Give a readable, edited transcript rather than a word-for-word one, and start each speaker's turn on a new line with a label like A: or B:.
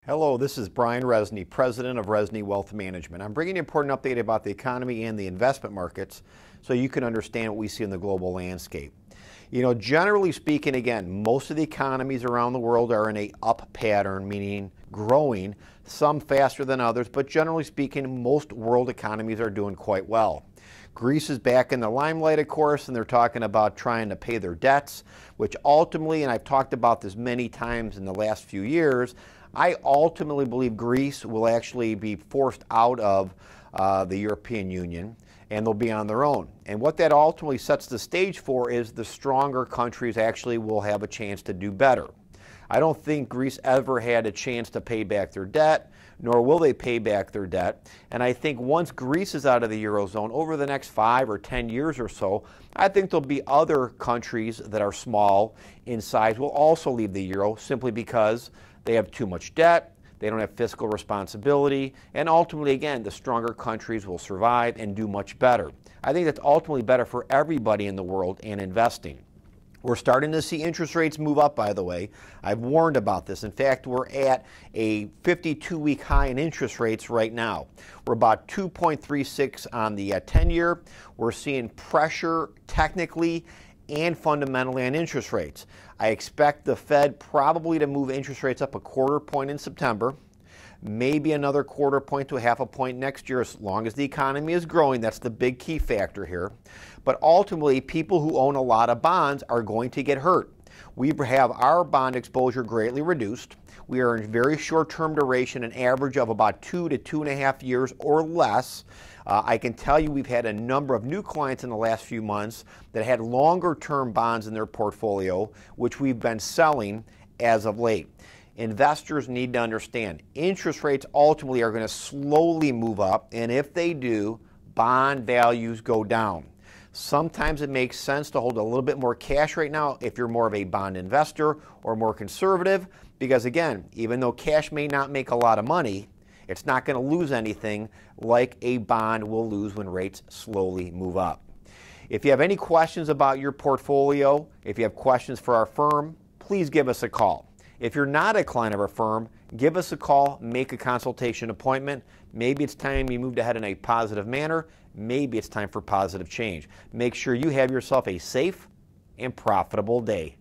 A: Hello, this is Brian Resney, President of Resney Wealth Management. I'm bringing you an important update about the economy and the investment markets so you can understand what we see in the global landscape. Generally speaking, again, most of the economies around the world are in a up pattern, meaning growing, some faster than others, but generally speaking, most world economies are doing quite well. Greece is back in the limelight, of course, and they're talking about trying to pay their debts, which ultimately, and I've talked about this many times in the last few years, I ultimately believe Greece will actually be forced out of the European Union and they'll be on their own. And what that ultimately sets the stage for is the stronger countries actually will have a chance to do better. I don't think Greece ever had a chance to pay back their debt, nor will they pay back their debt. And I think once Greece is out of the Eurozone, over the next 5 or 10 years or so, I think there'll be other countries that are small in size will also leave the Euro simply because they have too much debt, they don't have fiscal responsibility, and ultimately, again, the stronger countries will survive and do much better. I think that's ultimately better for everybody in the world and investing. We're starting to see interest rates move up, by the way. I've warned about this. In fact, we're at a 52-week high in interest rates right now. We're about 2.36 on the 10-year. We're seeing pressure technically and fundamentally on interest rates. I expect the Fed probably to move interest rates up a quarter point in September, maybe another quarter point to a half a point next year as long as the economy is growing. That's the big key factor here. But ultimately, people who own a lot of bonds are going to get hurt. We have our bond exposure greatly reduced. We are in very short-term duration, an average of about 2 to 2.5 years or less. I can tell you we've had a number of new clients in the last few months that had longer-term bonds in their portfolio, which we've been selling as of late. Investors need to understand interest rates ultimately are going to slowly move up, and if they do, bond values go down. Sometimes it makes sense to hold a little bit more cash right now if you're more of a bond investor or more conservative, because again, even though cash may not make a lot of money, it's not going to lose anything like a bond will lose when rates slowly move up. If you have any questions about your portfolio, if you have questions for our firm, please give us a call. If you're not a client of our firm, give us a call, make a consultation appointment. Maybe it's time you moved ahead in a positive manner. Maybe it's time for positive change. Make sure you have yourself a safe and profitable day.